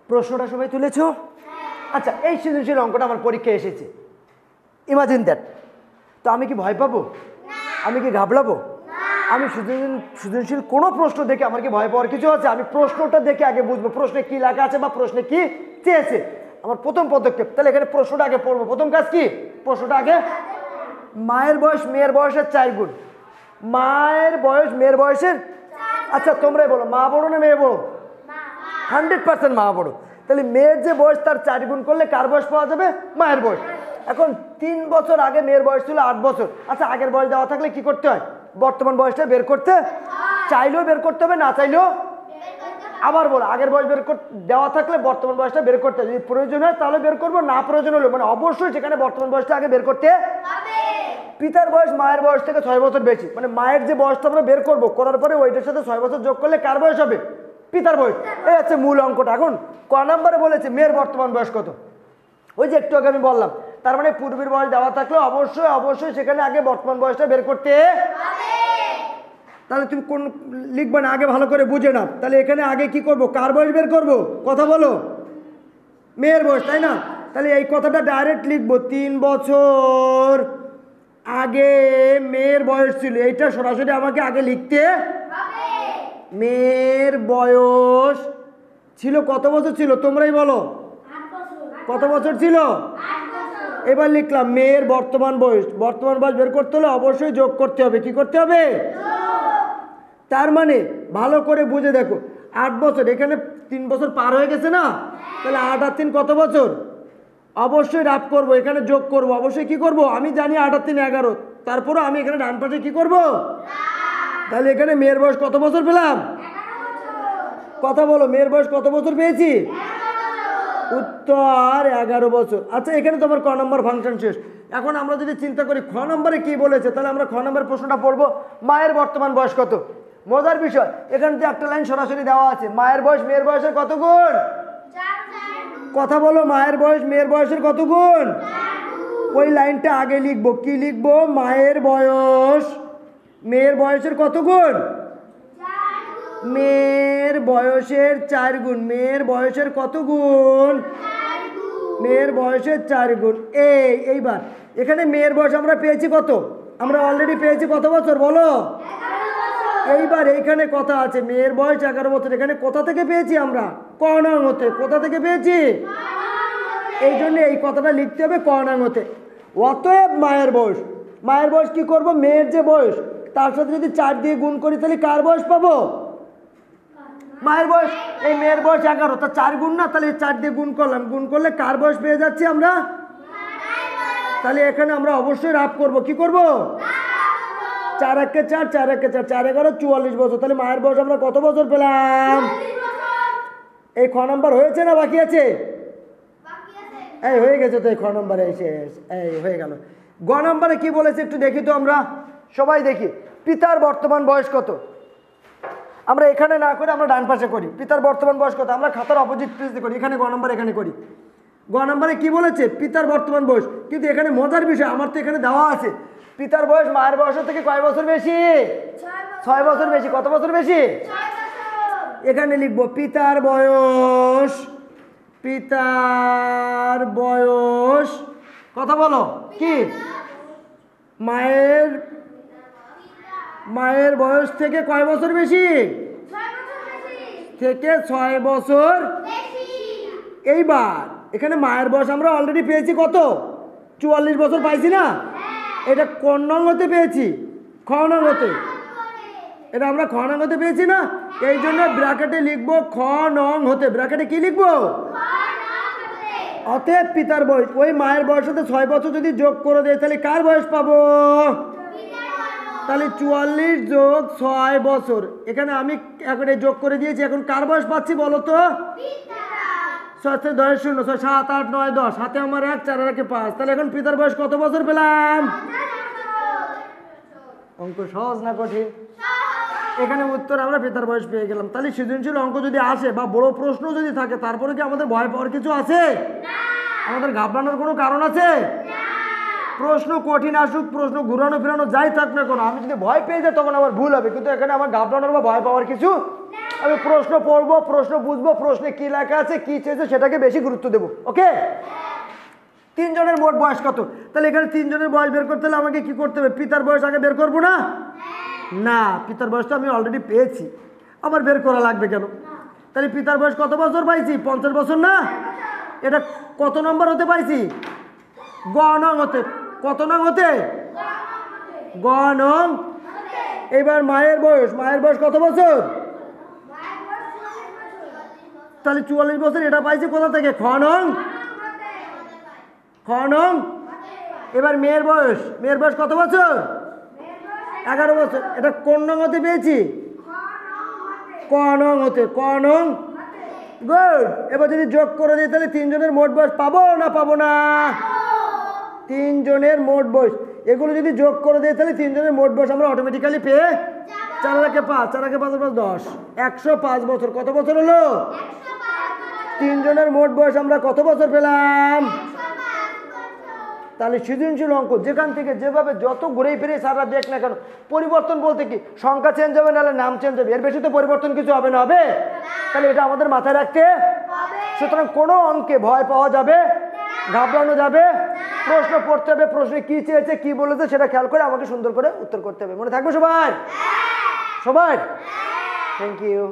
প্রশ্নটা সবাই তুলেছ? আচ্ছা, এই সৃজনশীল অঙ্কটা আমার পরীক্ষায় এসেছে, ইমাজিন দ্যাট। তো আমি কি ভয় পাবো? আমি কি ঘাবড়াবো? আমি সৃজনশীল কোনো প্রশ্ন দেখে আমার কি ভয় পাওয়ার কিছু আছে? আমি প্রশ্নটা দেখে আগে বুঝবো প্রশ্নে কি লেখা আছে বা প্রশ্নে কি চেয়েছে। আমার প্রথম পদক্ষেপ, তাহলে এখানে প্রশ্নটা আগে পড়বো। প্রথম কাজ কি? প্রশ্নটা আগে। মায়ের বয়স মেয়ের বয়সের 4 গুণ। মায়ের বয়স মেয়ের বয়সের, আচ্ছা তোমরাই বলো, মা বড় না মেয়ে বড়? 100% মা বড়। তাহলে মেয়ের যে বয়স তার 4 গুণ করলে কার বয়স পাওয়া যাবে? মায়ের বয়স। এখন 3 বছর আগে মেয়ের বয়স ছিল 8 বছর। আচ্ছা, আগের বয়স দেওয়া থাকলে কি করতে হয়? বর্তমান বয়সটা বের করতে, চাইলেও বের করতে হবে, না চাইলেও। আবার বলো, আগের বয়স বের দেওয়া থাকলে বর্তমান বয়সটা বের করতে হবে। যদি প্রয়োজন হয় তাহলে বের করবো, না প্রয়োজন হলো মানে অবশ্যই সেখানে বর্তমান বয়সটা আগে বের করতে হবে। পিতার বয়স মায়ের বয়স থেকে 6 বছর বেশি, মানে মায়ের যে বয়সটা আমরা বের করবো, করার পরে ওইটার সাথে 6 বছর যোগ করলে কার বয়স হবে? পিতার বয়স। এই হচ্ছে মূল অঙ্কটা। এখন ক নম্বরে বলেছে মেয়ের বর্তমান বয়স কত? ওই যে একটু আগে আমি বললাম, তার মানে পূর্বের বয়স দেওয়া থাকলে অবশ্যই সেখানে আগে বর্তমান বয়সটা বের করতে হবে। তাহলে তুমি কোন লিখবে না, আগে ভালো করে বুঝে নাও। তাহলে এখানে আগে কি করব? কার বয়স বের করব? কথা বলো, মেয়ের বয়স, তাই না? তাহলে এই কথাটা ডাইরেক্ট লিখবো, 3 বছর আগে মেয়ের বয়স ছিল। এইটা সরাসরি আমাকে আগে লিখতে হবে। মেয়ের বয়স ছিল কত বছর ছিল? তোমরাই বলো, কত বছর ছিল? এবার লিখলাম মেয়ের বর্তমান বয়স। বর্তমান বয়স বের করতে হলে অবশ্যই যোগ করতে হবে। কি করতে হবে? তার মানে ভালো করে বুঝে দেখো, 8 বছর, এখানে 3 বছর পার হয়ে গেছে না? তাহলে 8 আর 3 কত বছর? অবশ্যই রাফ করব, এখানে যোগ করব। অবশ্যই কি করব? আমি জানি 8 আর 3 11, তারপরে আমি এখানে ডান পাশে কি করব? তাহলে এখানে মেয়ের বয়স কত বছর পেলাম? কথা বলো, মেয়ের বয়স কত বছর পেয়েছি? উত্তর 11 বছর। আচ্ছা, এখানে তোমার ক নম্বর ফাংশন শেষ। এখন আমরা যদি চিন্তা করি খ নম্বরে কি বলেছে, তাহলে আমরা খ নম্বরের প্রশ্নটা পড়বো, মায়ের বর্তমান বয়স কত? মজার বিষয়, এখানে যে একটা লাইন সরাসরি দেওয়া আছে, মায়ের বয়স মেয়ের বয়সের কত গুণ? কথা বলো, মায়ের বয়স মেয়ের বয়সের কত গুণ? ওই লাইনটা আগে লিখবো। কি লিখবো? মায়ের বয়স মেয়ের বয়সের কত গুণ? মেয়ের বয়সের 4 গুণ। মেয়ের বয়সের কত গুণ? মেয়ের বয়সের 4 গুণ। এইবার এখানে মেয়ের বয়স আমরা পেয়েছি কত? আমরা অলরেডি পেয়েছি কত বছর বলো? এইবার এইখানে কথা আছে, মেয়ের বয়স 11 বছর। এখানে কোথা থেকে পেয়েছি আমরা? ক নং হতে। কোথা থেকে পেয়েছি? এই জন্য এই কথাটা লিখতে হবে ক নং হতে। অতএব মায়ের বয়স, মায়ের বয়স কি করব? মেয়ের যে বয়স তার সাথে যদি 4 দিয়ে গুণ করি তাহলে কার বয়স পাবো? মায়ের বয়স। এই মেয়ের বয়স 11, তা 4 গুণ না, তাহলে 4 দিয়ে গুণ করলাম, গুণ করলে কার বয়স পেয়ে যাচ্ছি আমরা? তাহলে এখানে আমরা অবশ্যই রাফ করব। কি করব? 4 একে 4, 4 একে 4, 4 11 44 বছর। তাহলে মায়ের বয়স আমরা কত বছর পেলাম? এই খ নম্বর হয়েছে না বাকি আছে? এই হয়ে গেছে তো, এই খ নম্বরে শেষ। এই হয়ে গেল। গ নম্বরে কি বলেছে একটু দেখি তো, আমরা সবাই দেখি। পিতার বর্তমান বয়স কত? আমরা এখানে না করে আমরা ডান পাশে করি। পিতার বর্তমান বয়স কত? আমরা খাতার অপোজিট পেজে করি। এখানে গ নম্বর এখানে করি। গ নম্বরে কি বলেছে? পিতার বর্তমান বয়স। কিন্তু এখানে মজার বিষয়, আমার তো এখানে দেওয়া আছে পিতার বয়স মায়ের বয়সের থেকে কয় বছর বেশি? 6 বছর বেশি। কত বছর বেশি? এখানে লিখবো পিতার বয়স, পিতার বয়স, কথা বলো, কি? মায়ের বয়স থেকে কয় বছর বেশি? থেকে 6 বছর। এইবার এখানে মায়ের বয়স আমরা অলরেডি পেয়েছি কত? 44 বছর পাইছি না? এটা কোন নং হতে পেয়েছি? খ নং হতে। এটা আমরা খ নং হতে পেয়েছি না? এই জন্য ব্র্যাকেটে লিখবো খ নং হতে। ব্র্যাকেটে কি লিখবো? অতএব পিতার বয়স, ওই মায়ের বয়সের সাথে 6 বছর যদি যোগ করে দেয় তাহলে কার বয়স পাবো? তাহলে 44 যোগ 6 বছর। এখানে আমি এখন যোগ করে দিয়েছি। এখন কার বয়স পাচ্ছি বলো তো? 6 থেকে 10 0, 6 7 8 9 10, হাতে আমার 1, 4 আর 1 5। তাহলে এখন পিতার বয়স কত বছর পেলাম? অঙ্ক সহজ না কঠিন? এখানে উত্তর আমরা পিতার বয়স পেয়ে গেলাম। তাহলে সৃজনশীল অঙ্ক যদি আসে বা বড় প্রশ্ন যদি থাকে, তারপরে কি আমাদের ভয় পাওয়ার কিছু আছে? আমাদের ঘাবড়ানোর কোনো কারণ আছে? প্রশ্ন কঠিন আসুক, প্রশ্ন ঘুরানো ফিরানো যাই থাক না কোনো, আমি যদি ভয় পেয়ে যাই তখন আমার ভুল হবে। কিন্তু এখানে আমার ঘাবড়ানোর বা ভয় পাওয়ার কিছু আমি প্রশ্ন পড়বো, প্রশ্ন বুঝবো, প্রশ্নে কি লেখা আছে, কি চেয়েছে সেটাকে বেশি গুরুত্ব দেবো। ওকে? তিনজনের মোট বয়স কত? তাহলে এখানে তিনজনের বয়স বের করতে হলে আমাকে কি করতে হবে? পিতার বয়স আগে বের করবো না? না, পিতার বয়সটা আমি অলরেডি পেয়েছি, আবার বের করা লাগবে কেন? তাহলে পিতার বয়স কত বছর পাইছি? 50 বছর না? এটা কত নম্বর হতে পাইছি? গ নং হতে। কত নং হতে? গ নং। এবার মায়ের বয়স, মায়ের বয়স কত বছর? তাহলে 44 বছর। এটা পাইছি কোথা থেকে? খ নং। খ নং। এবার মেয়ের বয়স, মেয়ের বয়স কত বছর? 11 বছর। এটা কোন নং হতে পেয়েছি? ক নং হতে। ক নং। গুড। এবার যদি যোগ করে দিই তাহলে তিনজনের মোট বয়স পাবো না পাবো না? তিনজনের মোট বয়স এগুলো যদি যোগ করে দিই তাহলে তিনজনের মোট বয়স আমরা অটোমেটিক্যালি পেয়ে 4 আর 5, 4 আর 5 + 10, 105 বছর। কত বছর হলো? তিনজনের মোট বয়স আমরা কত বছর পেলাম? তাহলে সৃজনশীল অঙ্ক যেখান থেকে যেভাবে যত ঘুরে ফিরে সারা দেখ না কেন, পরিবর্তন বলতে কি সংখ্যা চেঞ্জ হবে, নাহলে নাম চেঞ্জ হবে, এর বেশি তো পরিবর্তন কিছু হবে না। হবে? তাহলে এটা আমাদের মাথায় রাখতে হবে। সুতরাং কোনো অঙ্কে ভয় পাওয়া যাবে, ঘাবড়ানো যাবে, প্রশ্ন পড়তে হবে, প্রশ্নে কি চেয়েছে কি বলেছে সেটা খেয়াল করে আমাকে সুন্দর করে উত্তর করতে হবে। মনে থাকবে সবাই? সবাই? Thank you.